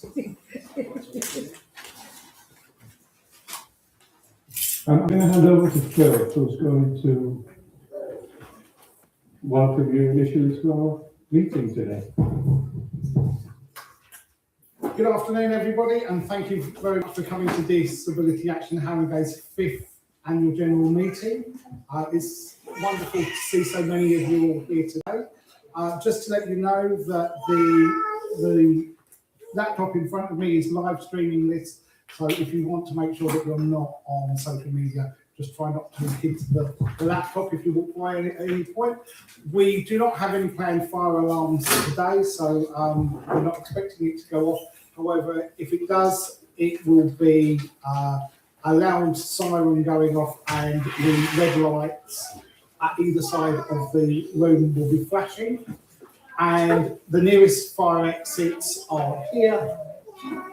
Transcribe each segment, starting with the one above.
I'm going to hand over to Phil, who's going to welcome you initially to our meeting today. Good afternoon, everybody, and thank you very much for coming to Disability Action Haringey's 5th annual general meeting. It's wonderful to see so many of you all here today. Just to let you know that the laptop in front of me is live streaming this, so if you want to make sure that you're not on social media, just try not to hit the laptop if you walk by at any point. We do not have any planned fire alarms today, so we're not expecting it to go off. However, if it does, it will be a loud siren going off and the red lights at either side of the room will be flashing. And the nearest fire exits are here,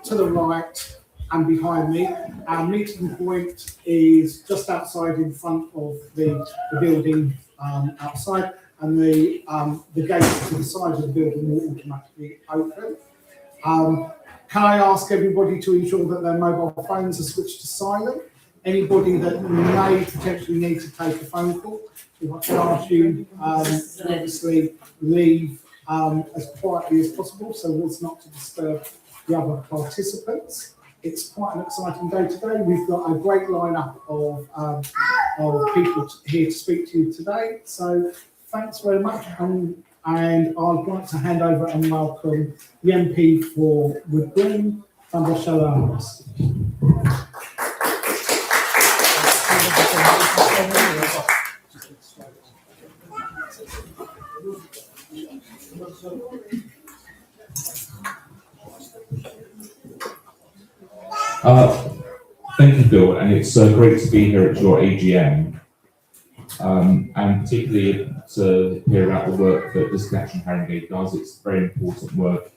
to the right and behind me. Our meeting point is just outside in front of the building outside, and the gates to the side of the building will automatically open. Can I ask everybody to ensure that their mobile phones are switched to silent? Anybody that may potentially need to take a phone call, if I can ask you to obviously leave as quietly as possible so as not to disturb the other participants. It's quite an exciting day today. We've got a great lineup of people here to speak to you today. So thanks very much. And I'd like to hand over and welcome the MP for Wood Green, Thunder. Thank you, Bill, and it's great to be here at your AGM, and particularly to hear about the work that Disability Action Haringey does. It's very important work.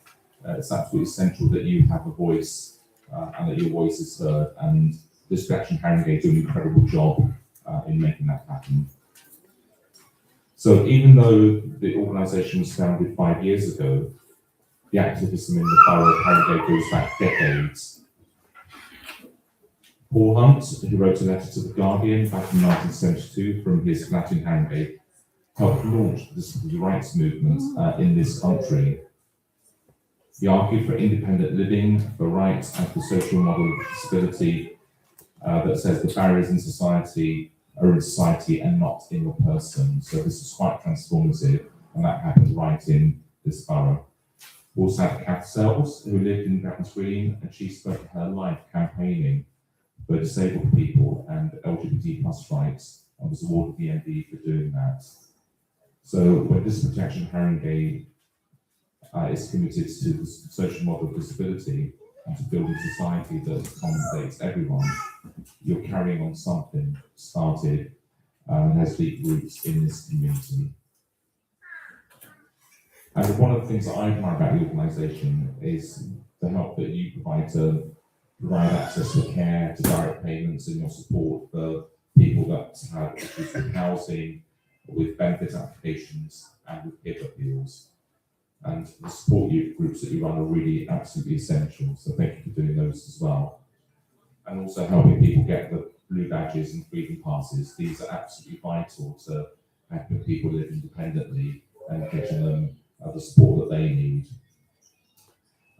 It's absolutely essential that you have a voice and that your voice is heard, and Disability Action Haringey do an incredible job in making that happen. So even though the organisation was founded 5 years ago, the activism in the borough of Haringey goes back decades. Paul Hunt, who wrote a letter to The Guardian back in 1972 from his flat in Haringey, helped launch the disability rights movement in this country. He argued for independent living, for rights, and for social model of disability that says the barriers in society are in society and not in your person. So this is quite transformative, and that happened right in this borough. We also had Kath Sells, who lived in Grattan's Green, and she spent her life campaigning for disabled people and LGBT plus rights, and was awarded the MD for doing that. So when Disability Action Haringey is committed to the social model of disability and to building a society that accommodates everyone, you're carrying on something started and has deep roots in this community. And one of the things that I admire about the organisation is the help that you provide to provide access to care, to direct payments, and your support for people that have issues with housing, with benefit applications, and with PIP appeals. And the support groups that you run are really absolutely essential. So thank you for doing those as well. And also helping people get the blue badges and freedom passes. These are absolutely vital to helping people live independently and getting them the support that they need.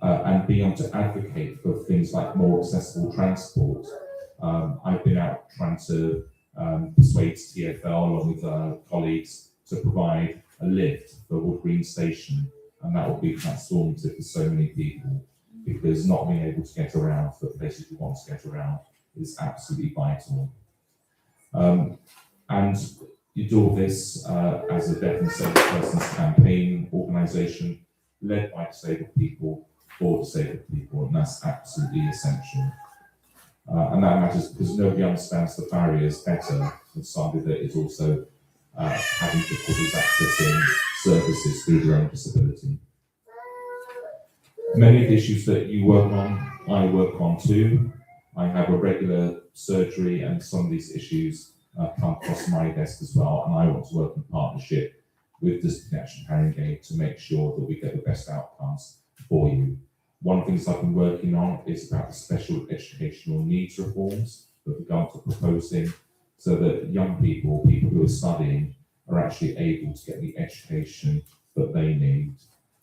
And being able to advocate for things like more accessible transport. I've been out trying to persuade TfL along with colleagues to provide a lift for Wood Green Station, and that will be transformative for so many people, because not being able to get around for places you want to get around is absolutely vital. And you do all this as a Deaf and Disabled Persons Campaign organisation led by disabled people for disabled people, and that's absolutely essential. And that matters because nobody understands the barriers better than somebody that is also having difficulties accessing services through their own disability. Many of the issues that you work on, I work on too. I have a regular surgery, and some of these issues come across my desk as well, and I want to work in partnership with Disability Action Haringey to make sure that we get the best outcomes for you. One of the things I've been working on is about the special educational needs reforms that the government are proposing, so that young people, people who are studying, are actually able to get the education that they need.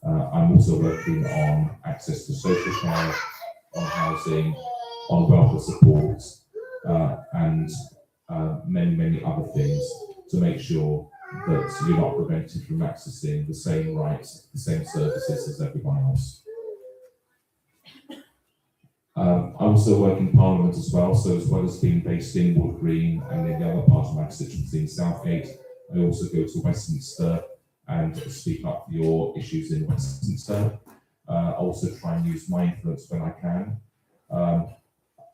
I'm also working on access to social care, on housing, on welfare support, and many other things to make sure that you're not prevented from accessing the same rights, the same services as everyone else. I also work in Parliament as well, so as well as being based in Wood Green and in the other part of my constituency in Southgate, I also go to Westminster and speak up for your issues in Westminster. I also try and use my influence when I can.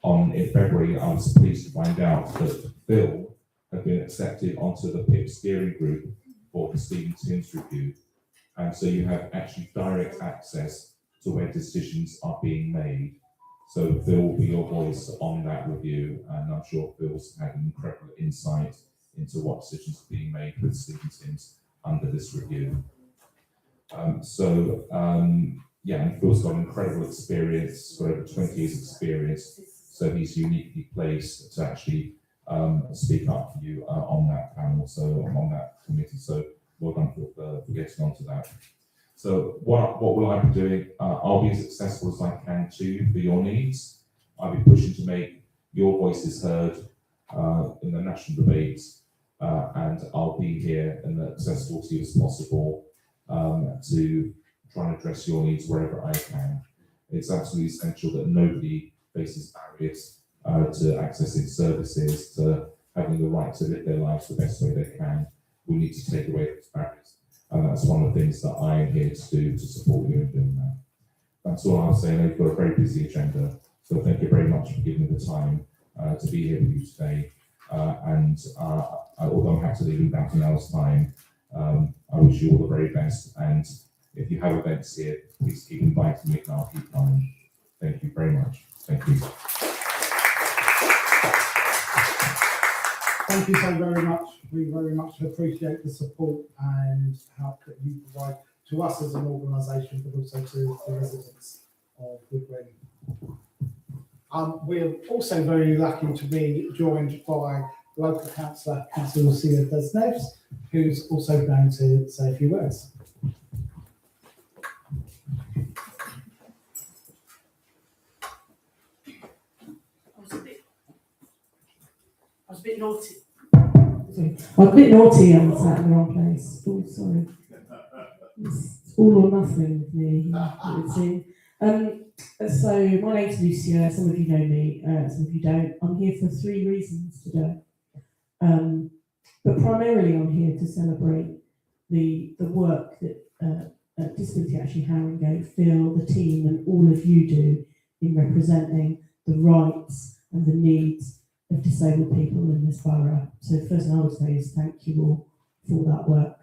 In February, I was pleased to find out that Phil had been accepted onto the PIP steering group for the Stephen Timms review. And so you have actually direct access to where decisions are being made. So Phil will be your voice on that review, and I'm sure Phil's had an incredible insight into what decisions are being made with Stephen Timms under this review. And Phil's got incredible experience, got over 20 years experience, so he's uniquely placed to actually speak up for you on that panel, so on that committee. So well done for getting onto that. So what will I be doing? I'll be as accessible as I can too for your needs. I'll be pushing to make your voices heard in the national debates, and I'll be here and accessible to you as possible to try and address your needs wherever I can. It's absolutely essential that nobody faces barriers to accessing services, to having the right to live their lives the best way they can. We need to take away those barriers. And that's one of the things that I am here to do to support you in doing that. That's all I'm saying. I've got a very busy agenda. So thank you very much for giving me the time to be here with you today. Although I'm happy to leave in about an hour's time, I wish you all the very best. And if you have events here, please keep inviting me and I'll keep coming. Thank you very much. Thank you. Thank you so very much. We very much appreciate the support and help that you provide to us as an organisation, but also to the residents of Wood Green. We're also very lucky to be joined by local councillor, Councillor Lucia Desneves, who's also going to say a few words. I was a bit naughty. Sorry. I was a bit naughty and sat in the wrong place. Oh, sorry. It's all or nothing with me, it would seem. So my name's Lucia. Some of you know me, some of you don't. I'm here for 3 reasons today. But primarily I'm here to celebrate the work that Disability Action Haringey, Phil, the team and all of you do in representing the rights and the needs of disabled people in this borough. So the first thing I would say is thank you all for that work.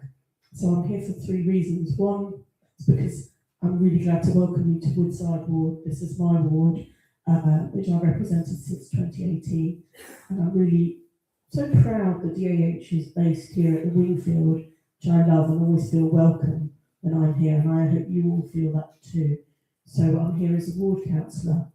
So I'm here for 3 reasons. One is because I'm really glad to welcome you to Woodside Ward. This is my ward, which I've represented since 2018. And I'm really so proud that DAH is based here at the Winkfield, which I love and always feel welcome when I'm here. And I hope you all feel that too. So I'm here as a ward councillor.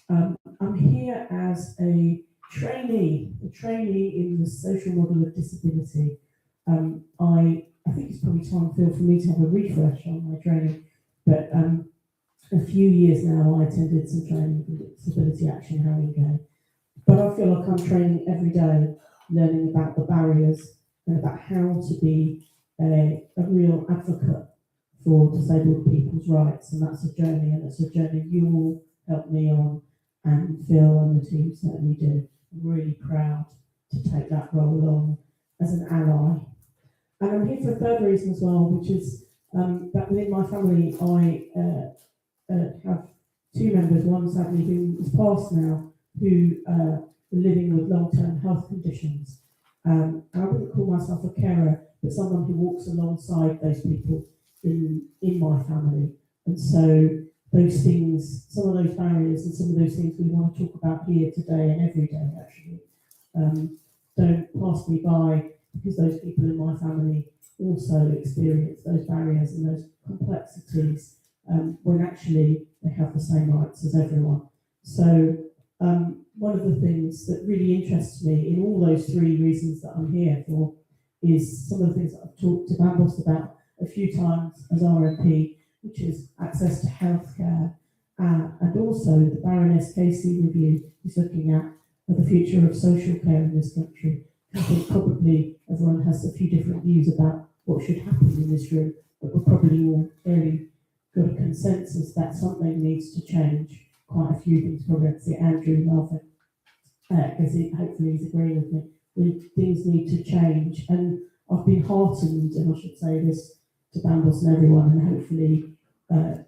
I'm here as a trainee in the social model of disability. I think it's probably time, Phil, for me to have a refresh on my training, but a few years now I attended some training with Disability Action Haringey. But I feel like I'm training every day, learning about the barriers and about how to be a real advocate for disabled people's rights, and that's a journey, and it's a journey you all helped me on, and Phil and the team certainly do. I'm really proud to take that role on as an ally. And I'm here for a third reason as well, which is that within my family I have 2 members, one sadly who is passed now, who are living with long-term health conditions. And I wouldn't call myself a carer, but someone who walks alongside those people in my family. And so those things, some of those barriers and some of those things we want to talk about here today and every day actually, don't pass me by, because those people in my family also experience those barriers and those complexities when actually they have the same rights as everyone. So one of the things that really interests me in all those three reasons that I'm here for is some of the things that I've talked to Bambos about a few times as RMP, which is access to healthcare, and also the Baroness Casey review is looking at the future of social care in this country. I think probably everyone has a few different views about what should happen in this room, but we're probably all fairly got a consensus that something needs to change. Quite a few things, probably I see Andrew laughing, because hopefully he's agreeing with me. Things need to change, and I've been heartened, and I should say this to Bambos and everyone, and hopefully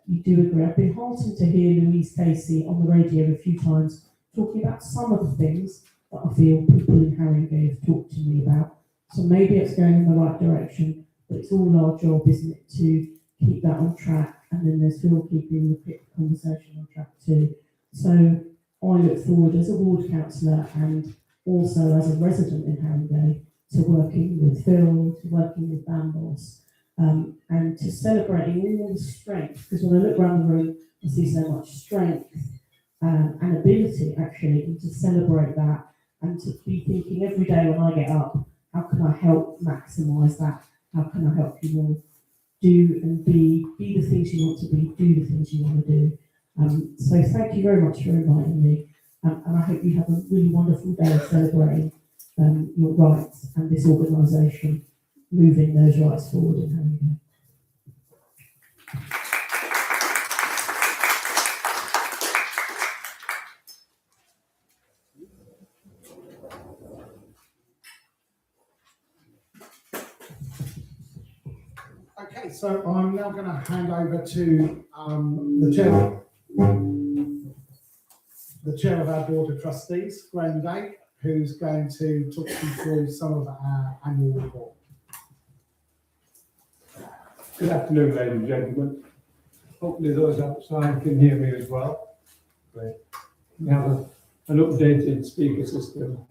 you do agree. I've been heartened to hear Louise Casey on the radio a few times talking about some of the things that I feel people in Haringey have talked to me about. So maybe it's going in the right direction, but it's all our job, isn't it, to keep that on track, and then there's Phil keeping the conversation on track too. So I look forward as a ward councillor and also as a resident in Haringey to working with Phil, to working with Bambos, and to celebrating all the strength, because when I look around the room, I see so much strength and ability actually, and to celebrate that and to be thinking every day when I get up, how can I help maximise that? How can I help you all do and be the things you want to be, do the things you want to do. So thank you very much for inviting me, and I hope you have a really wonderful day celebrating your rights and this organisation moving those rights forward in Haringey. Okay, so I'm now going to hand over to the chair of our board of trustees, Graham Day, who's going to talk you through some of our annual report. Good afternoon, ladies and gentlemen. Hopefully those outside can hear me as well. Great. We have an updated speaker system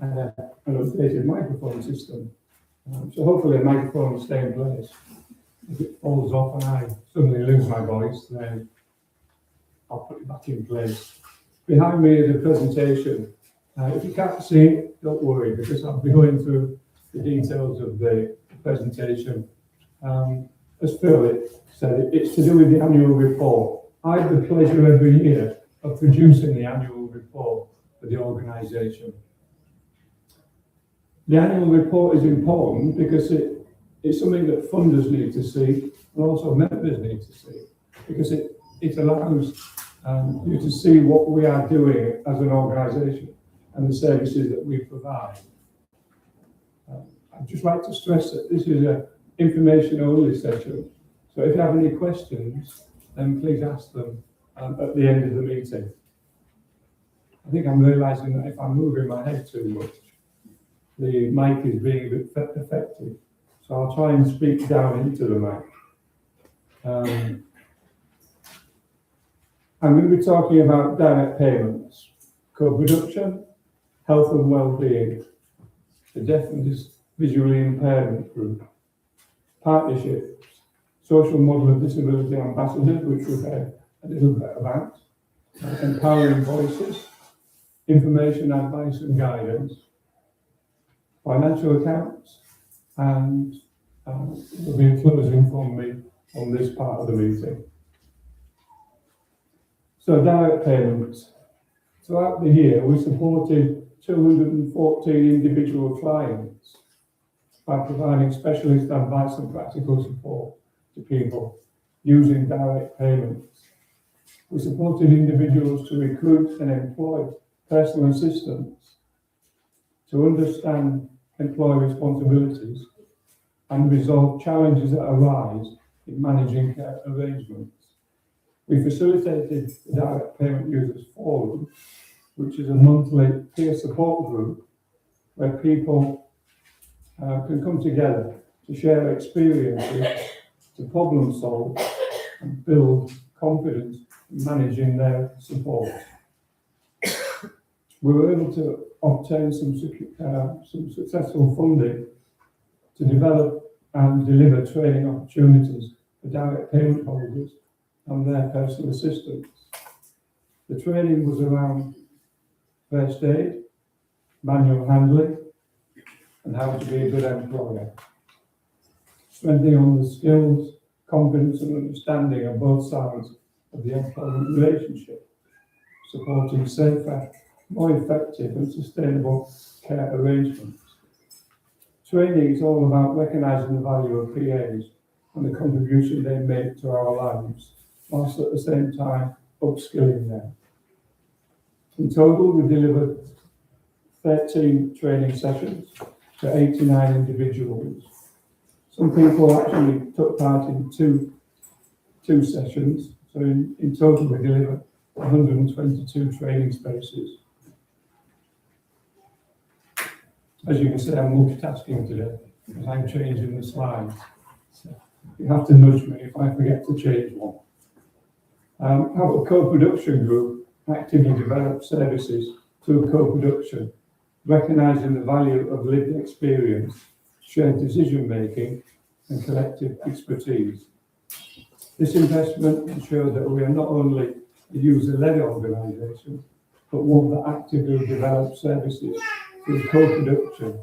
and an updated microphone system. So hopefully the microphone will stay in place. If it falls off and I suddenly lose my voice, then I'll put it back in place. Behind me is a presentation. If you can't see it, don't worry, because I'll be going through the details of the presentation. As Phil said, it's to do with the annual report. I have the pleasure every year of producing the annual report for the organisation. The annual report is important because it's something that funders need to see and also members need to see, because it allows you to see what we are doing as an organisation and the services that we provide. I'd just like to stress that this is an information-only session, so if you have any questions, then please ask them at the end of the meeting. I think I'm realising that if I'm moving my head too much, the mic is being a bit effective, so I'll try and speak down into the mic. I'm going to be talking about direct payments, co-production, health and well-being, the deaf and visually impairment group, partnerships, social model of disability ambassadors, which we've heard a little bit about, empowering voices, information, advice and guidance, financial accounts, and there'll be a closing from me on this part of the meeting. So direct payments. Throughout the year, we supported 214 individual clients by providing specialist advice and practical support to people using direct payments. We supported individuals to recruit and employ personal assistants, to understand employee responsibilities and resolve challenges that arise in managing care arrangements. We facilitated the Direct Payment Users Forum, which is a monthly peer support group where people can come together to share experiences, to problem solve and build confidence in managing their support. We were able to obtain some successful funding to develop and deliver training opportunities for direct payment holders and their personal assistants. The training was around first aid, manual handling, and how to be a good employer. Strengthening on the skills, confidence and understanding on both sides of the employment relationship, supporting safer, more effective and sustainable care arrangements. Training is all about recognising the value of PAs and the contribution they make to our lives, whilst at the same time upskilling them. In total, we delivered 13 training sessions for 89 individuals. Some people actually took part in two sessions, so in total we delivered 122 training spaces. As you can see, I'm multitasking today because I'm changing the slides. So you have to nudge me if I forget to change one. Our co-production group actively develops services through co-production, recognising the value of lived experience, shared decision-making and collective expertise. This investment ensures that we are not only a user-led organisation, but one that actively develops services through co-production,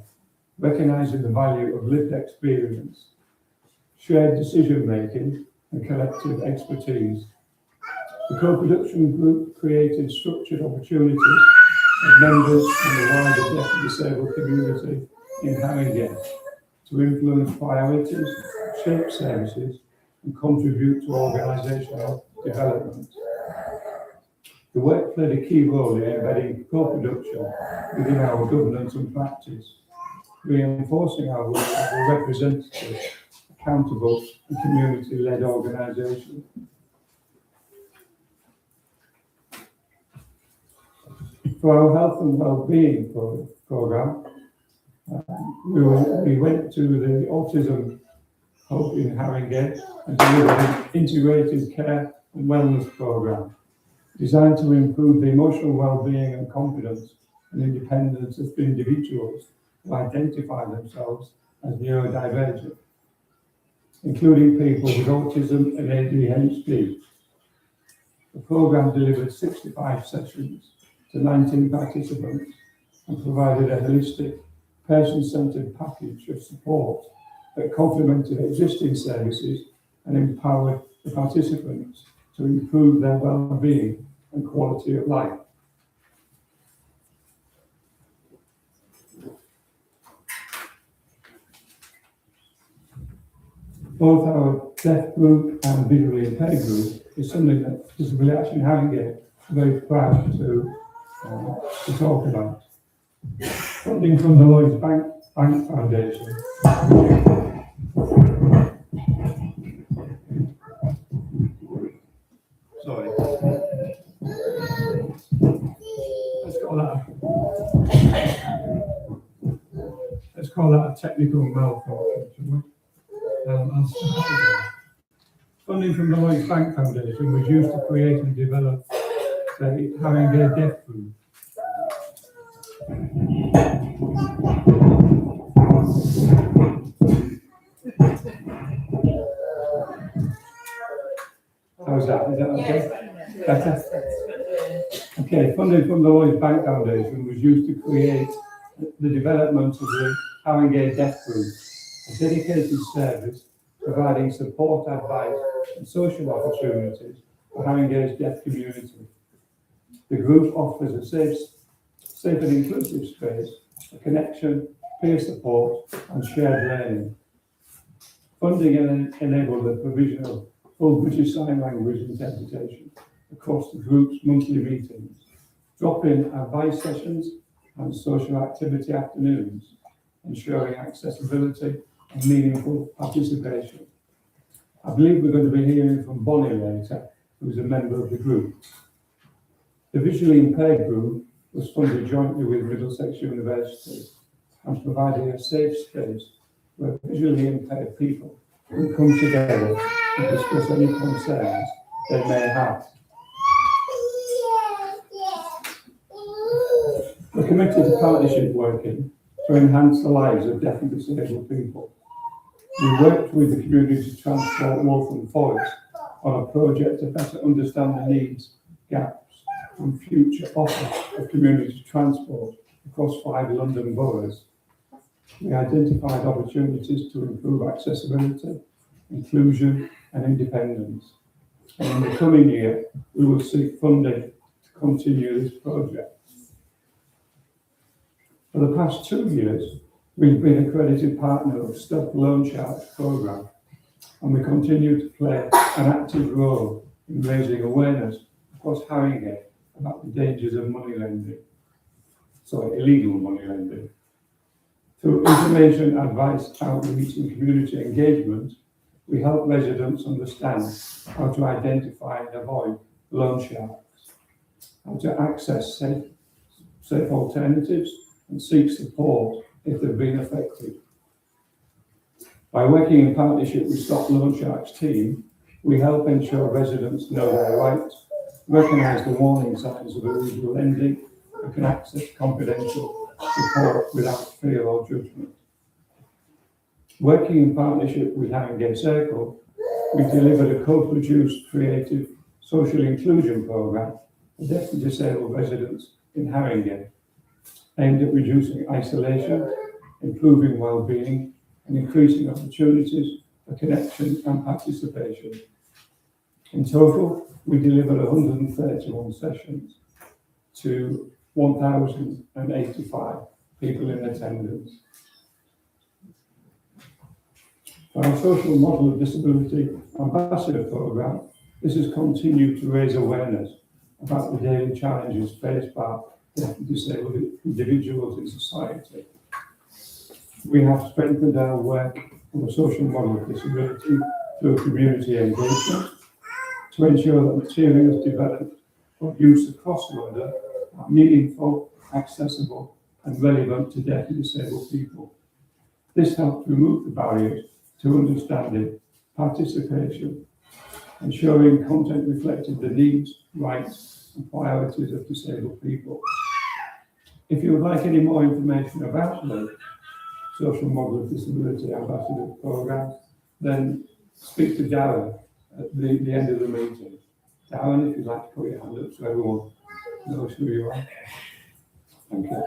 recognising the value of lived experience, shared decision-making and collective expertise. The co-production group created structured opportunities for members in the wider deaf and disabled community in Haringey to influence priorities, shape services and contribute to organisational development. The work played a key role in embedding co-production within our governance and practice, reinforcing our role as a representative, accountable and community-led organisation. For our health and wellbeing programme, we went to the autism hub in Haringey and delivered an integrated care and wellness programme designed to improve the emotional well-being and confidence and independence of individuals who identify themselves as neurodivergent, including people with autism and ADHD. The programme delivered 65 sessions to 19 participants and provided a holistic, person-centred package of support that complemented existing services and empowered the participants to improve their well-being and quality of life. Both our deaf group and visually impaired group is something that Disability Action Haringey are very proud to talk about. Funding from the Lloyds Bank Foundation. Sorry. Let's call that a technical malfunction, shall we? I'll start again. Funding from the Lloyds Bank Foundation was used to create and develop the Haringey Deaf Group. How's that? Is that okay? Better? Okay, funding from the Lloyds Bank Foundation was used to create the development of the Haringey Deaf Group, a dedicated service providing support, advice and social opportunities for Haringey's deaf community. The group offers a safe and inclusive space for connection, peer support and shared learning. Funding enabled the provision of full British Sign Language interpretation across the group's monthly meetings, drop-in advice sessions and social activity afternoons, ensuring accessibility and meaningful participation. I believe we're going to be hearing from Bonnie later, who's a member of the group. The visually impaired group was funded jointly with Middlesex University and provided a safe space where visually impaired people can come together and discuss any concerns they may have. We're committed to partnership working to enhance the lives of deaf and disabled people. We worked with the community to transport Waltham Forest on a project to better understand the needs, gaps and future offer of community transport across 5 London boroughs. We identified opportunities to improve accessibility, inclusion and independence. And in the coming year, we will seek funding to continue this project. For the past 2 years, we've been accredited partner of Stop Loan Sharks programme, and we continue to play an active role in raising awareness across Haringey about the dangers of illegal money lending. Through information, advice, outreach and community engagement, we help residents understand how to identify and avoid loan sharks, how to access safe alternatives and seek support if they've been affected. By working in partnership with Stop Loan Sharks team, we help ensure residents know their rights, recognise the warning signs of illegal lending, and can access confidential support without fear or judgment. Working in partnership with Haringey Circle, we delivered a co-produced creative social inclusion programme for deaf and disabled residents in Haringey, aimed at reducing isolation, improving well-being and increasing opportunities for connection and participation. In total, we delivered 131 sessions to 1,085 people in attendance. For our social model of disability ambassador programme, this has continued to raise awareness about the daily challenges faced by deaf and disabled individuals in society. We have strengthened our work on the social model of disability through community engagement to ensure that materials developed for use across London are meaningful, accessible and relevant to deaf and disabled people. This helps remove the barriers to understanding, participation, ensuring content reflected the needs, rights and priorities of disabled people. If you would like any more information about the Social Model of Disability Ambassador Programme, then speak to Darren at the end of the meeting. Darren, if you'd like to put your hand up so everyone knows who you are. Thank you.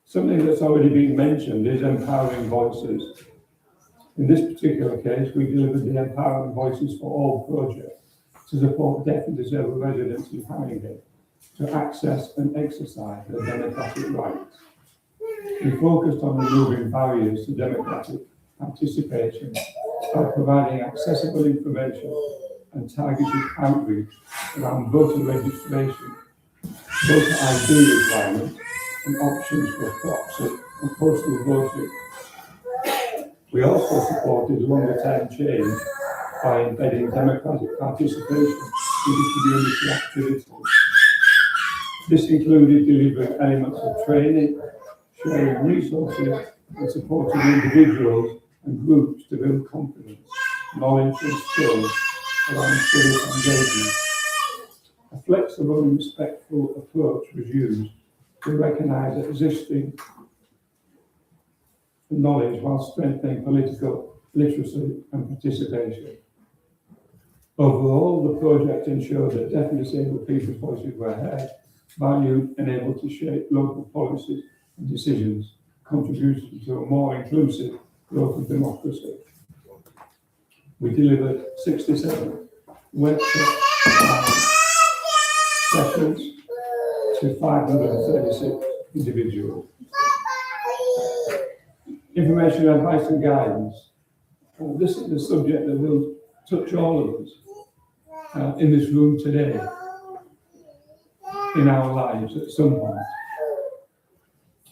Something that's already been mentioned is empowering voices. In this particular case, we delivered the Empowering Voices for All project to support deaf and disabled residents in Haringey to access and exercise their democratic rights. We focused on removing barriers to democratic participation by providing accessible information and targeted outreach around voter registration, voter ID requirements, and options for proxy and postal voting. We also supported longer-term change by embedding democratic participation into community activities. This included delivering elements of training, sharing resources, and supporting individuals and groups to build confidence, knowledge and skills around civic engagement. A flexible and respectful approach was used to recognise existing knowledge while strengthening political literacy and participation. Overall, the project ensured that deaf and disabled people's voices were heard, valued and able to shape local policies and decisions, contributing to a more inclusive local democracy. We delivered 67 workshop sessions to 536 individuals. Information, advice and guidance. This is the subject that will touch all of us in this room today, in our lives at some point.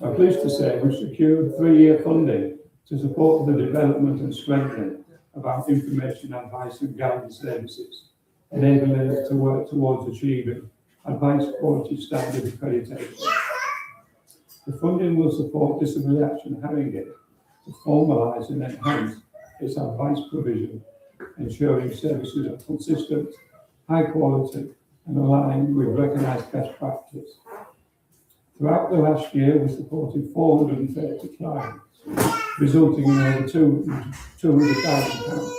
I'm pleased to say we've secured 3-year funding to support the development and strengthening of our information, advice and guidance services, enabling us to work towards achieving advice quality standard accreditation. The funding will support Disability Action Haringey to formalise and enhance its advice provision, ensuring services are consistent, high quality and aligned with recognised best practice. Throughout the last year, we supported 430 clients, resulting in over £200,000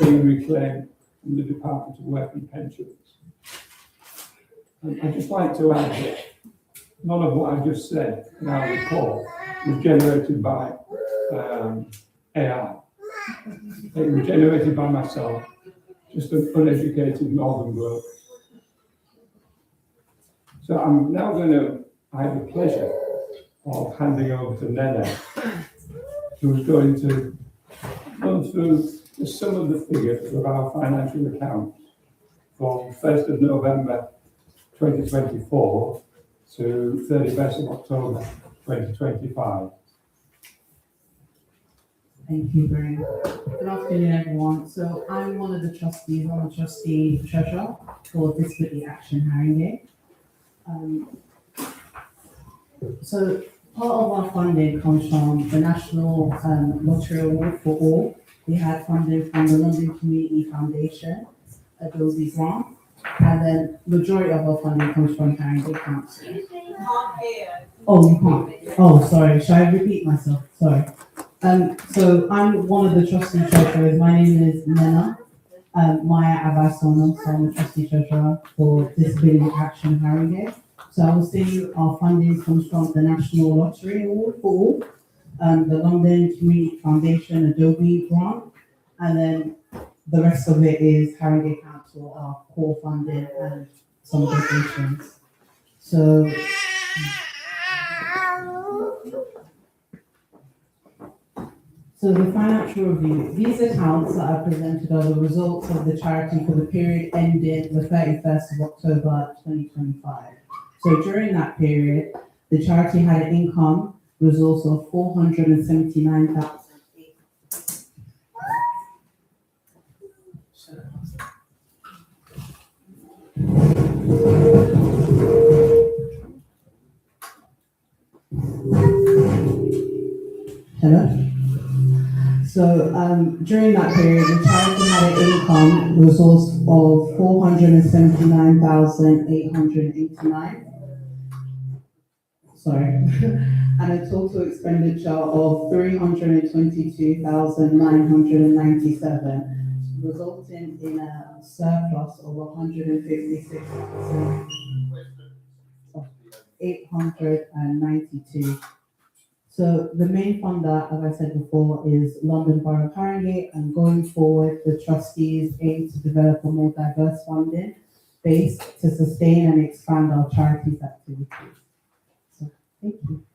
being reclaimed from the Department of Work and Pensions. And I'd just like to add that none of what I just said in our report was generated by AI. It was generated by myself, just an uneducated northern bloke. So I'm now I have the pleasure of handing over to Nene, who's going to run through some of the figures of our financial accounts from 1st of November 2024 to 31st of October 2025. Thank you, Graham. Good afternoon, everyone. So I'm one of the trustees. I'm a trustee treasurer for Disability Action Haringey. So part of our funding comes from the National Lottery Award for All. We had funding from the London Community Foundation, Adobe grant, and then majority of our funding comes from Haringey Council. Oh, you can't. Oh, sorry. Should I repeat myself? Sorry. So I'm one of the trustee treasurers. My name is Nena Maya Abasono, so I'm a trustee treasurer for Disability Action Haringey. So I was saying our funding comes from the National Lottery Award for All, the London Community Foundation Adobe grant, and then the rest of it is Haringey Council, our core funding and some donations. So the financial review. These accounts that are presented are the results of the charity for the period ending the 31st of October 2025. So during that period, the charity had an income resource of 479,000. Hello? So during that period, the charity had an income resource of 479,889. Sorry. And a total expenditure of 322,997, resulting in a surplus of 156,892. So the main funder, as I said before, is London Borough of Haringey, and going forward, the trustees aim to develop a more diverse funding base to sustain and expand our charities activities. So, thank you.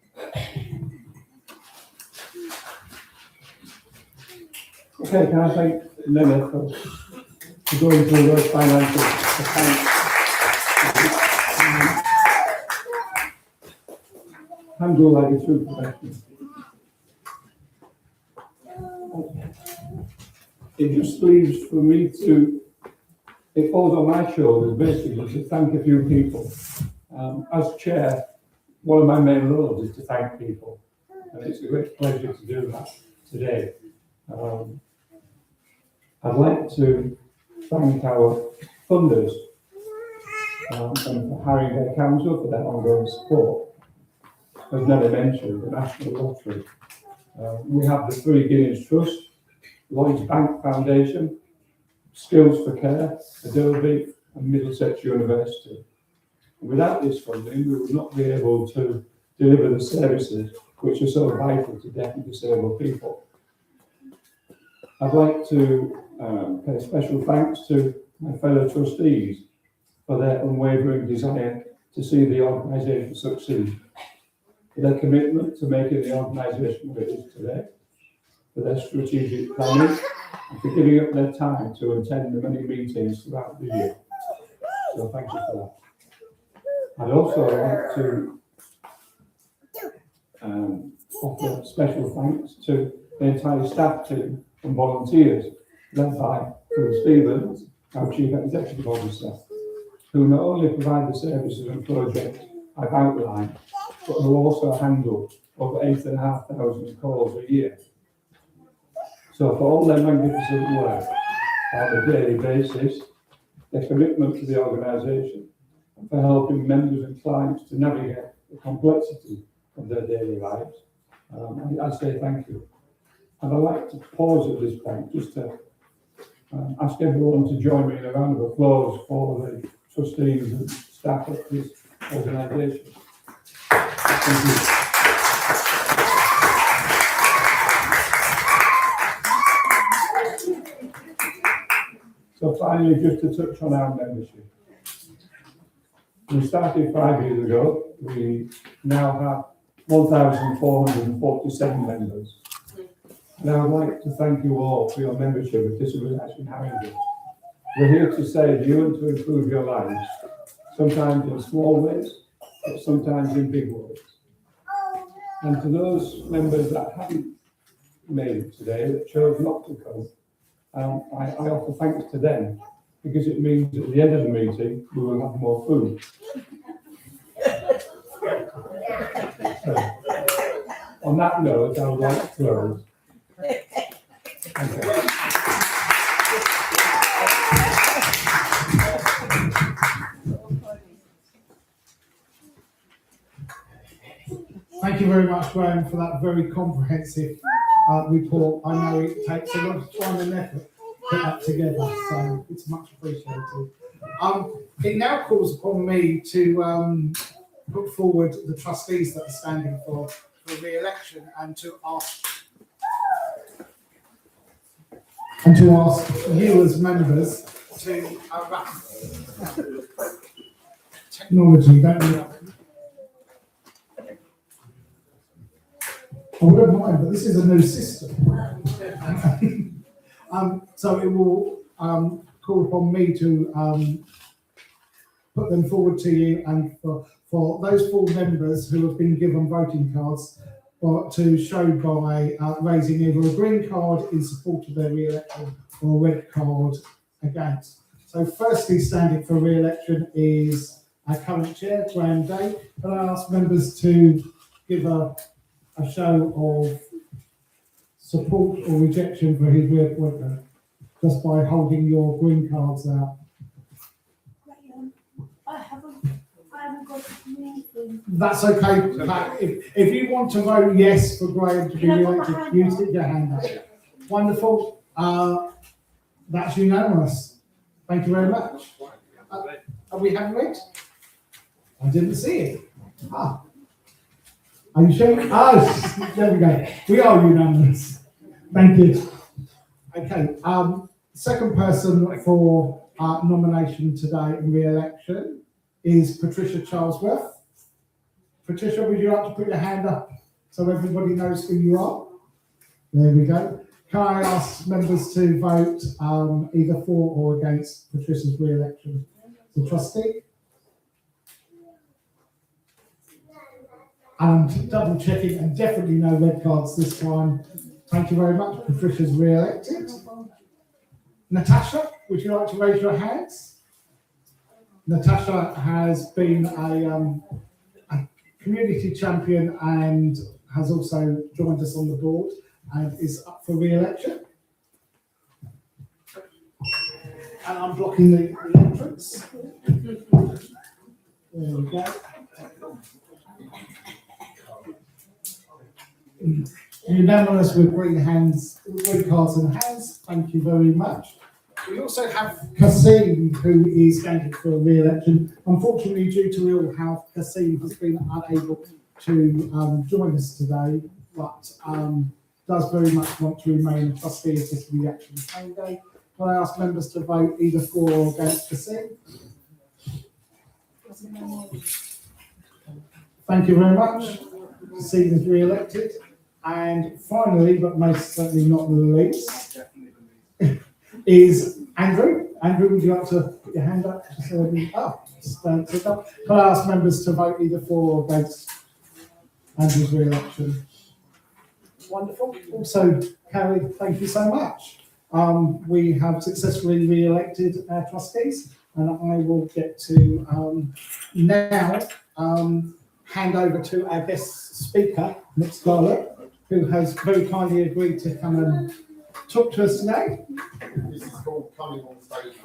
Okay, can I thank Nene for going through those financial accounts? Handle like a true professional. It just leaves for me it falls on my shoulders basically to thank a few people. As chair, one of my main roles is to thank people, and it's a great pleasure to do that today. I'd like to thank our funders and the Haringey Council for their ongoing support. As Nelly mentioned, the National Lottery. We have the Three Guineas Trust, Lloyds Bank Foundation, Skills for Care, Adobe, and Middlesex University. And without this funding, we would not be able to deliver the services which are so vital to deaf and disabled people. I'd like to pay special thanks to my fellow trustees for their unwavering desire to see the organisation succeed, for their commitment to making the organisation what it is today, for their strategic planning, and for giving up their time to attend the many meetings throughout the year. So thank you for that. I'd also like to offer special thanks to the entire staff team and volunteers led by Phil Stevens, our Chief Executive Officer, who not only provide the services and projects I've outlined, but who also handle over 8,500 calls a year. So for all their magnificent work on a daily basis, their commitment to the organisation, and for helping members and clients to navigate the complexity of their daily lives, I say thank you. And I'd like to pause at this point just to Ask everyone to join me in a round of applause for the trustees and staff of this organisation. Thank you. So finally, just to touch on our membership. We started 5 years ago. We now have 1,447 members. And I would like to thank you all for your membership of Disability Action Haringey. We're here to save you and to improve your lives, sometimes in small ways, but sometimes in big ways. And to those members that haven't made it today, that chose not to come, I offer thanks to them, because it means at the end of the meeting, we will have more food. So, on that note, I would like to close. Thank you. Thank you very much, Graham, for that very comprehensive report. I know it takes a lot of time and effort to put that together, so it's much appreciated. It now calls upon me to put forward the trustees that are standing for re-election and to ask you as members to technology, don't you? I wouldn't mind, but this is a new system. So it will call upon me to put them forward to you, and for those full members who have been given voting cards, or to show by raising either a green card in support of their re-election or a red card against. So firstly, standing for re-election is our current chair, Graham Day. Can I ask members to give a show of support or rejection for his reappointment just by holding your green cards out? I haven't got anything. That's okay. If you want to vote yes for Graham to be elected, you stick your hand up. Wonderful. That's unanimous. Thank you very much. Are we having it? I didn't see it. Are you sure? There we go. We are unanimous. Thank you. Okay. Second person for nomination today in re-election is Patricia Charlesworth. Patricia, would you like to put your hand up so everybody knows who you are? There we go. Can I ask members to vote either for or against Patricia's re-election as a trustee? And double checking, and definitely no red cards this time. Thank you very much. Patricia's re-elected. Natasha, would you like to raise your hands? Natasha has been a community champion and has also joined us on the board and is up for re-election. And I'm blocking the entrance. There we go. Unanimous with green cards in hands. Thank you very much. We also have Kasim, who is standing for re-election. Unfortunately, due to ill health, Kasim has been unable to join us today, but does very much want to remain a trustee of Disability Action Haringey. Can I ask members to vote either for or against Kasim? Thank you very much. Kasim is re-elected. And finally, but most certainly not the least, is Andrew. Andrew, would you like to put your hand up? Can I ask members to vote either for or against Andrew's re-election? Wonderful. Also, Carrie, thank you so much. We have successfully re-elected our trustees, and I will get to now hand over to our guest speaker, Nick Scarlett, who has very kindly agreed to come and talk to us today. This is called coming on stage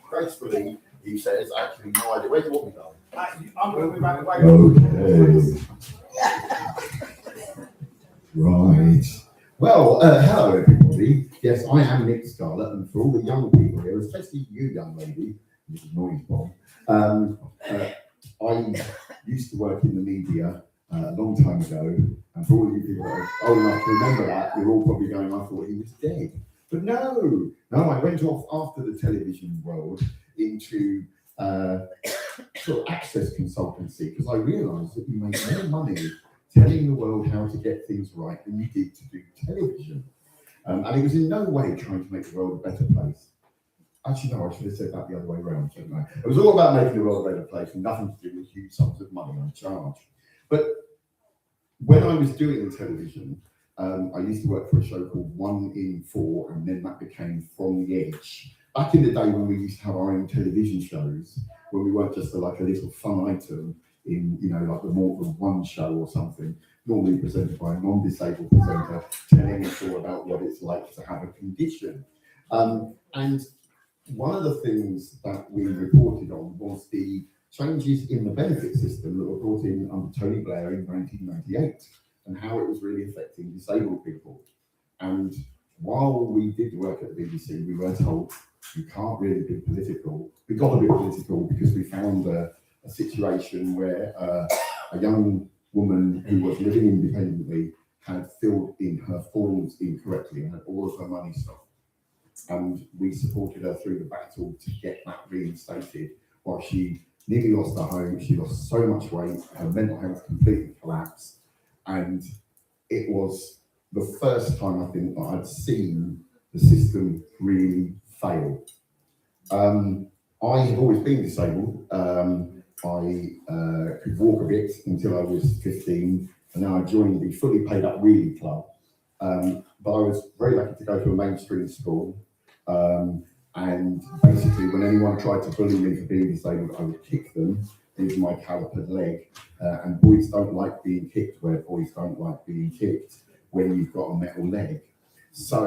gracefully. He says, actually, no idea. Where do you want me going? I'm going to be back away. Okay. Right. Well, hello everybody. everybody. Yes, I am Nick Scarlett, and for all the young people here, especially you, young lady, this is noise bomb. I used to work in the media a long time ago, and for all of you people that are old enough to remember that, you're all probably going, I thought he was dead. But no, I went off after the television world into sort of access consultancy, because I realised that you make more money telling the world how to get things right than you did to do television. And it was in no way trying to make the world a better place. Actually, no, I should have said that the other way around, shouldn't I? It was all about making the world a better place and nothing to do with huge sums of money on charge. But when I was doing television, I used to work for a show called 1 in 4, and then that became From the Edge. Back in the day when we used to have our own television shows, when we weren't just like a little fun item in, like the More Than One show or something, normally presented by a non-disabled presenter, telling us all about what it's like to have a condition. And one of the things that we reported on was the changes in the benefit system that were brought in under Tony Blair in 1998, and how it was really affecting disabled people. And while we did work at the BBC, we were told you can't really be political. We got a bit political because we found a situation where a young woman who was living independently had filled in her forms incorrectly and had all of her money stopped. And we supported her through the battle to get that reinstated, while she nearly lost her home. She lost so much weight, her mental health completely collapsed, and it was the first time I think that I'd seen the system really fail. I have always been disabled. I could walk a bit until I was 15, and then I joined the fully paid up wheelie club. But I was very lucky to go to a mainstream school. And basically, when anyone tried to bully me for being disabled, I would kick them into my calipered leg. And boys don't like being kicked where boys don't like being kicked when you've got a metal leg. So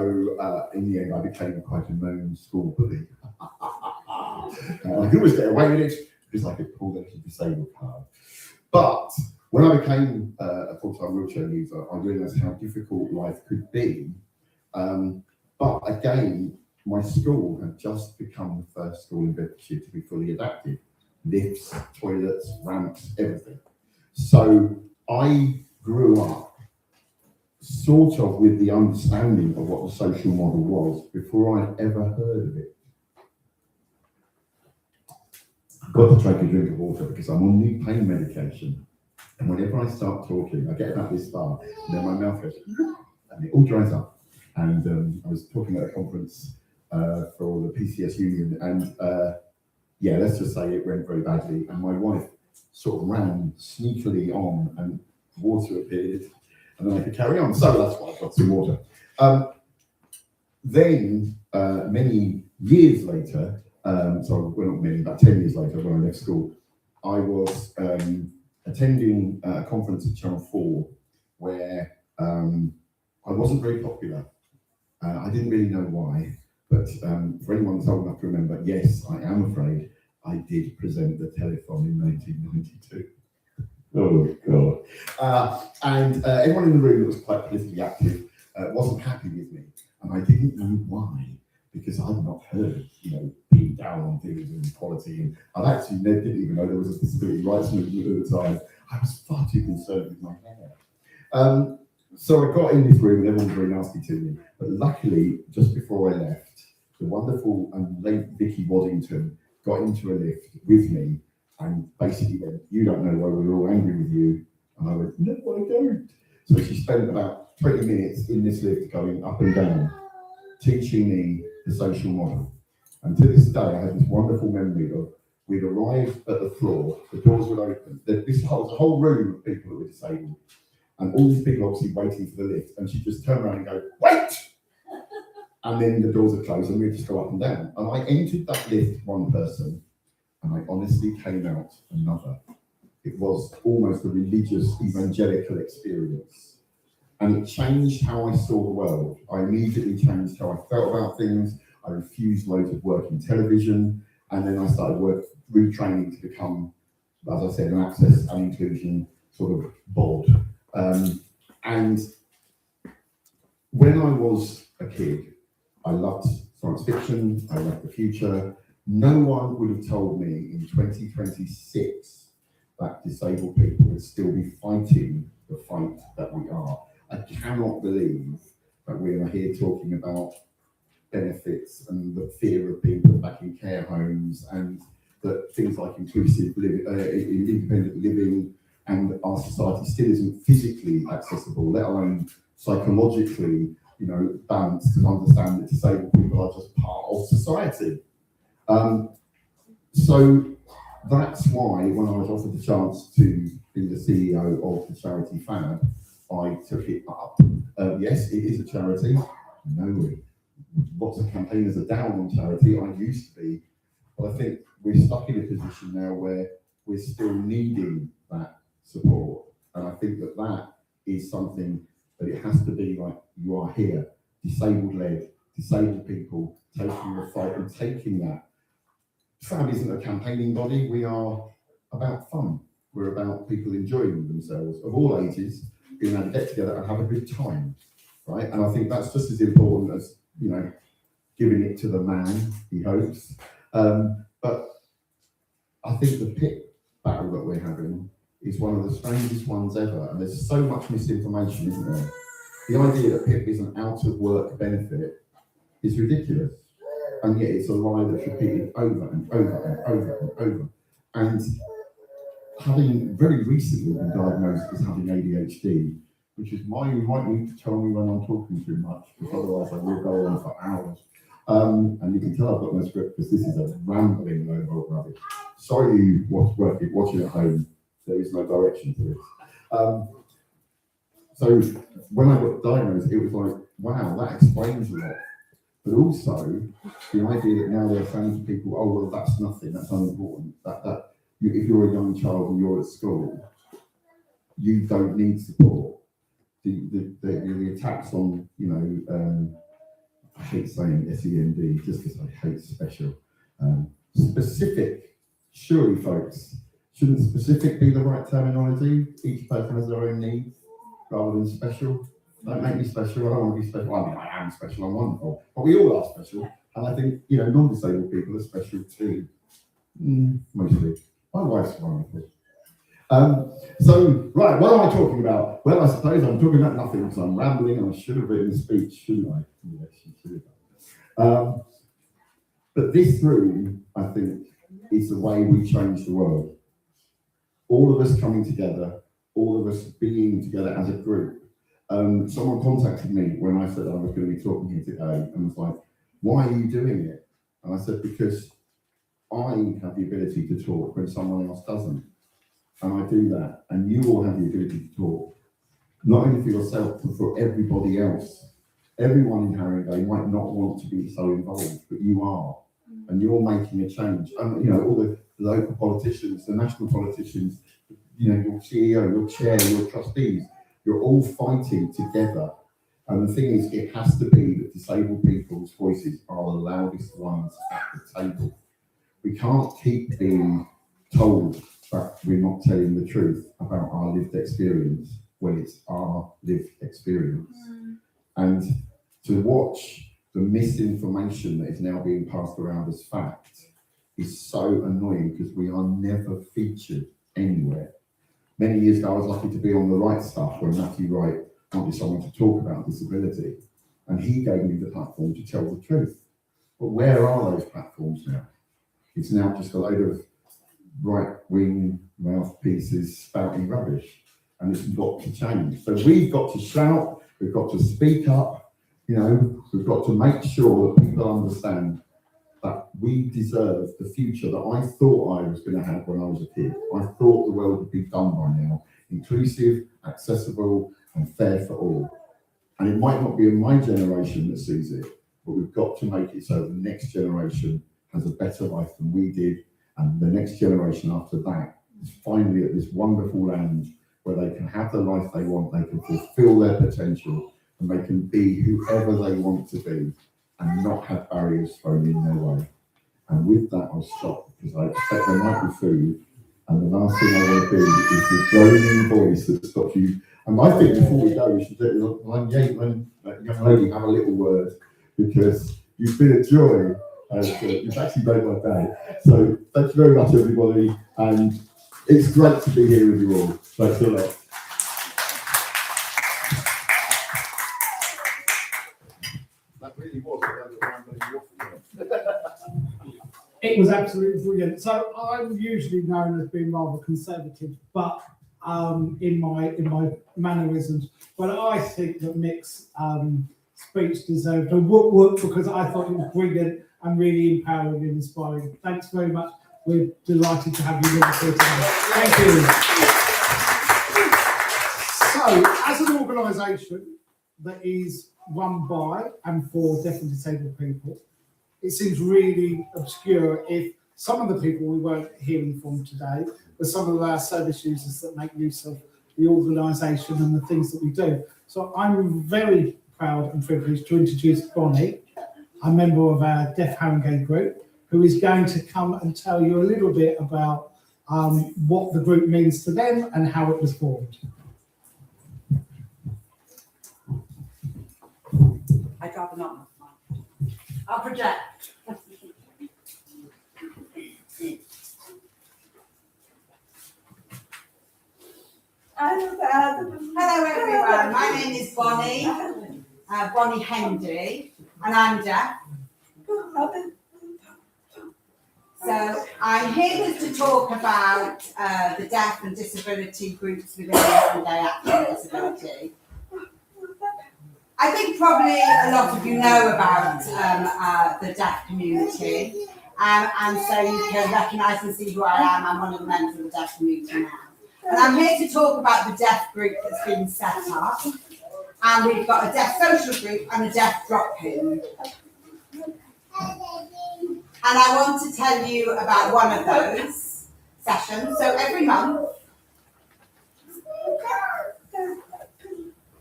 in the end, I became quite a known school bully. I could always get away with it because I could pull the little disabled card. But when I became a full-time wheelchair user, I realised how difficult life could be. But again, my school had just become the first school in Bedfordshire to be fully adapted. Lifts, toilets, ramps, everything. So I grew up sort of with the understanding of what the social model was before I'd ever heard of it. I've got to take a drink of water because I'm on new pain medication. And whenever I start talking, I get about this far, and then my mouth goes, and it all dries up. And I was talking at a conference for the PCS union, and let's just say it went very badly. And my wife sort of ran sneakily on, and water appeared, and then I could carry on. So that's why I got some water. Then, many years later, so well, not many, about 10 years later, when I left school, I was attending a conference at Channel 4 where I wasn't very popular. I didn't really know why, but for anyone that's old enough to remember, yes, I am afraid I did present the telethon in 1992. Oh, God. And everyone in the room that was quite politically active wasn't happy with me, and I didn't know why, because I'd not heard, being down on things and equality, and I actually didn't even know there was a disability rights movement at the time. I was far too concerned with my hair. So I got in this room and everyone was very nasty to me. But luckily, just before I left, the wonderful and late Vicky Waddington got into a lift with me and basically went, "You don't know why we're all angry with you." And I went, "No, I don't." So she spent about 20 minutes in this lift going up and down, teaching me the social model. And to this day, I have this wonderful memory of we'd arrived at the floor, the doors would open. This was a whole room of people that were disabled. And all these people obviously waiting for the lift, and she'd just turn around and go, "Wait!" And then the doors would close and we'd just go up and down. And I entered that lift one person, and I honestly came out another. It was almost a religious evangelical experience. And it changed how I saw the world. I immediately changed how I felt about things. I refused loads of work in television, and then I started retraining to become, as I said, an access and inclusion sort of bod. And when I was a kid, I loved science fiction, I loved the future. No one would have told me in 2026 that disabled people would still be fighting the fight that we are. I cannot believe that we are here talking about benefits and the fear of being put back in care homes, and that things like inclusive living, independent living, and our society still isn't physically accessible, let alone psychologically, balanced, to understand that disabled people are just part of society. So that's why when I was offered the chance to be the CEO of the charity FAB, I took it up. Yes, it is a charity. No, lots of campaigners are down on charity. I used to be, but I think we're stuck in a position now where we're still needing that support. And I think that that is something that it has to be like you are here, disabled-led, disabled people taking the fight and taking that. FAB isn't a campaigning body. We are about fun. We're about people enjoying themselves of all ages, being able to get together and have a good time, right? And I think that's just as important as, giving it to the man, he hopes. But I think the PIP battle that we're having is one of the strangest ones ever. And there's so much misinformation, isn't there? The idea that PIP is an out-of-work benefit is ridiculous. And yet it's a lie that's repeated over and over and over and over. And having very recently been diagnosed as having ADHD, which is why you might need to tell me when I'm talking too much, because otherwise I will go on for hours. And you can tell I've got no script because this is a rambling load of rubbish. Sorry you watching at home, there is no direction to this. So when I got diagnosed, it was like, wow, that explains a lot. But also the idea that now they're saying to people, oh, well, that's nothing, that's unimportant. If you're a young child and you're at school, you don't need support. The attacks on, I hate saying SEND just because I hate special. Specific, surely folks, shouldn't specific be the right terminology? Each person has their own needs rather than special. Don't make me special, I don't want to be special. I mean, I am special, I'm wonderful. But we all are special. And I think, non-disabled people are special too. Mostly. My wife's wonderful. So, right, what am I talking about? Well, I suppose I'm talking about nothing because I'm rambling and I should have written a speech, shouldn't I? Yes, you should have. But this room, I think, is the way we change the world. All of us coming together, all of us being together as a group. Someone contacted me when I said I was going to be talking here today and was like, why are you doing it? And I said, because I have the ability to talk when someone else doesn't. And I do that. And you all have the ability to talk, not only for yourself, but for everybody else. Everyone in Haringey might not want to be so involved, but you are. And you're making a change. And, all the local politicians, the national politicians, your CEO, your chair, your trustees, you're all fighting together. And the thing is, it has to be that disabled people's voices are the loudest ones at the table. We can't keep being told that we're not telling the truth about our lived experience when it's our lived experience. And to watch the misinformation that is now being passed around as fact is so annoying because we are never featured anywhere. Many years ago, I was lucky to be on The Right Stuff when Matthew Wright wanted someone to talk about disability. And he gave me the platform to tell the truth. But where are those platforms now? It's now just a load of right-wing mouthpieces spouting rubbish. And it's got to change. So we've got to shout, we've got to speak up, we've got to make sure that people understand that we deserve the future that I thought I was going to have when I was a kid. I thought the world would be done by now, inclusive, accessible, and fair for all. And it might not be in my generation that sees it, but we've got to make it so the next generation has a better life than we did, and the next generation after that is finally at this wonderful land where they can have the life they want, they can fulfill their potential, and they can be whoever they want to be, and not have barriers thrown in their way. And with that, I'll stop because I expect there might be food. And the last thing I want to do is the droning voice that's got you And I think before we go, we should let that young lady have a little word, because you've been a joy, and you've actually made my day. So thank you very much, everybody, and it's great to be here with you all. Thanks a lot. That really was It was absolutely brilliant. So I'm usually known as being rather conservative, but in my mannerisms. But I think that Mick's speech deserved a whoop whoop, because I thought it was brilliant and really empowering and inspiring. Thanks very much. We're delighted to have you with us here today. Thank you. So, as an organisation that is run by and for deaf and disabled people, it seems really obscure if some of the people we weren't hearing from today were some of our service users that make use of the organisation and the things that we do. So I'm very proud and privileged to introduce Bonnie, a member of our Deaf Haringey group, who is going to come and tell you a little bit about what the group means to them and how it was formed. I'd rather not. I'll project. Hello everyone, my name is Bonnie, Bonnie Haringey, and I'm deaf. So I'm here to talk about the deaf and disability groups within Haringey Action Disability. I think probably a lot of you know about the deaf community, and so you can recognise and see who I am. I'm one of the members of the deaf community now. And I'm here to talk about the deaf group that's been set up. And we've got a deaf social group and a deaf drop-in. And I want to tell you about one of those sessions. So every month,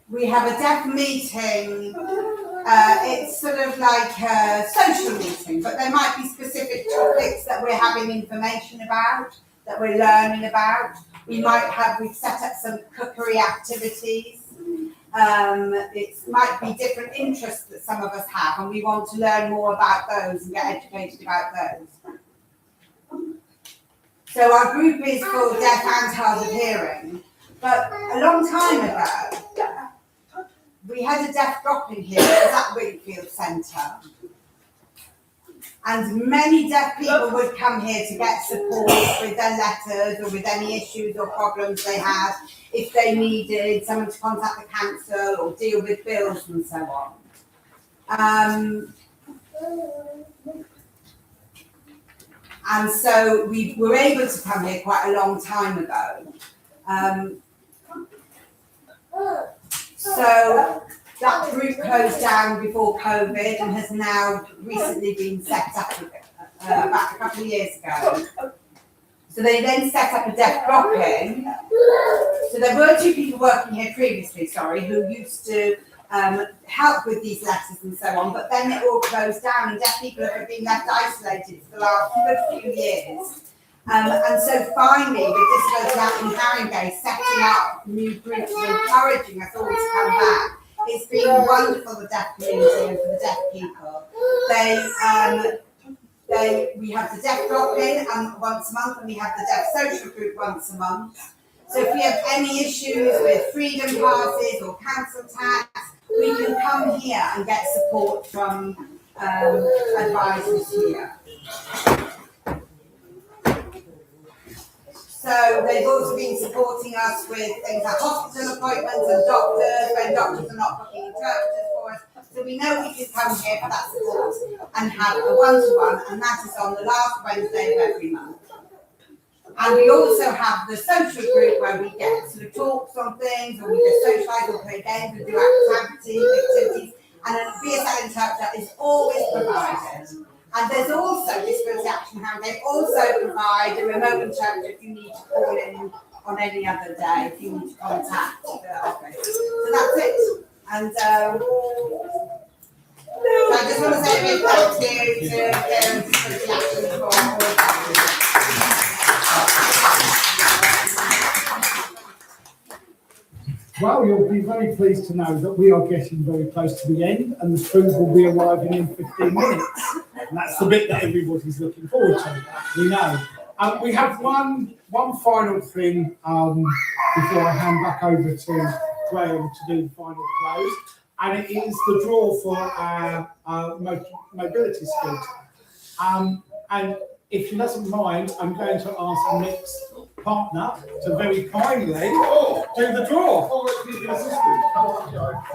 we have a deaf meeting. It's sort of like a social meeting, but there might be specific topics that we're having information about, that we're learning about. We've set up some cookery activities. It might be different interests that some of us have, and we want to learn more about those and get educated about those. So our group is for deaf and hard of hearing, but a long time ago, we had a deaf drop-in here. It was at Winkfield Centre. And many deaf people would come here to get support with their letters or with any issues or problems they had, if they needed someone to contact the council or deal with bills and so on. And so we were able to come here quite a long time ago. So that group closed down before COVID and has now recently been set up about a couple of years ago. So they then set up a deaf drop-in. So there were two people working here previously, who used to help with these letters and so on, but then it all closed down and deaf people have been left isolated for the last good few years. And so finally, with Disability Action Haringey setting up new groups and encouraging us all to come back, it's been wonderful for the deaf community and for the deaf people. We have the deaf drop-in once a month, and we have the deaf social group once a month. So if we have any issues with freedom passes or council tax, we can come here and get support from advisors here. So they've also been supporting us with things like hospital appointments and doctors, when doctors are not booking interpreters for us. So we know we can come here for that support and have a one-to-one, and that is on the last Wednesday of every month. And we also have the social group where we get sort of talks on things, or we just socialise or play games or do activities, and a BSL interpreter is always provided. And there's also Disability Action Haringey also provide a remote interpreter if you need to call in on any other day, if you need to contact the office. So that's it. And so I just want to say a big thank you to Disability Action for all that. Well, you'll be very pleased to know that we are getting very close to the end and the food will be arriving in 15 minutes. And that's the bit that everybody's looking forward to, we know. We have one final thing before I hand back over to Graham to do the final close, and it is the draw for our mobility scooter. And if she doesn't mind, I'm going to ask Nick's partner to very kindly do the draw.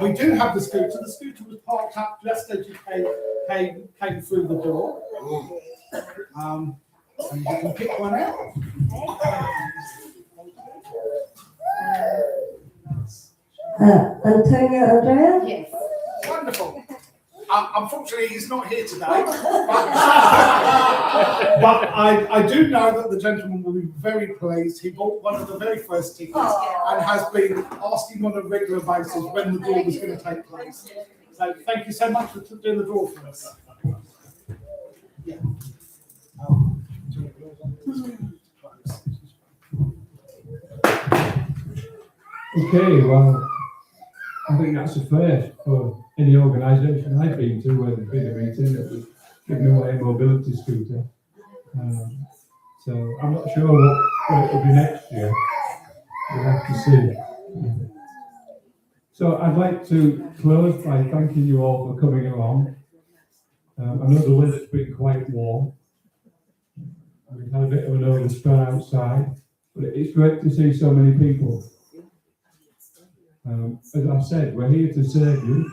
We do have the scooter. The scooter was parked up just as you came through the door. And you can pick one out. Antonio Andrea? Yes. Wonderful. Unfortunately, he's not here today, but I do know that the gentleman will be very pleased. He bought one of the very first tickets and has been asking on a regular basis when the draw was going to take place. So thank you so much for doing the draw for us. Yeah. Okay, well, I think that's a first for any organisation I've been to where there's been a meeting that was giving away a mobility scooter. So I'm not sure what it will be next year. We'll have to see. So I'd like to close by thanking you all for coming along. I know the weather's been quite warm. We've had a bit of an overspell outside, but it's great to see so many people. As I said, we're here to serve you,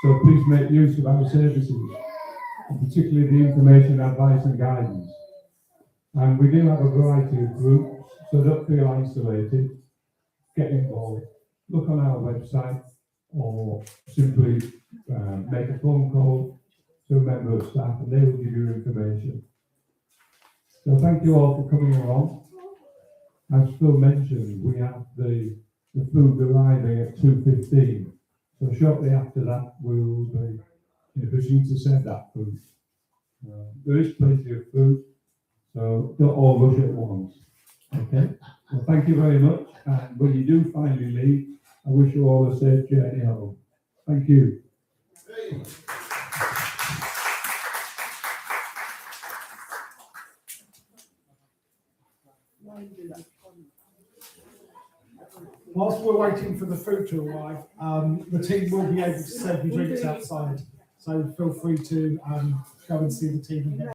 so please make use of our services, and particularly the information, advice and guidance. And we do have a variety of groups, so don't feel isolated. Get involved. Look on our website or simply make a phone call to a member of staff and they will give you information. So thank you all for coming along. As Phil mentioned, we have the food arriving at 2:15. So shortly after that, we will be in a position to serve that food. There is plenty of food, so don't all rush at once. Okay? Well, thank you very much. And when you do finally leave, I wish you all a safe journey home. Thank you. Whilst we're waiting for the food to arrive, the team will be able to serve you drinks outside. So feel free to go and see the team again.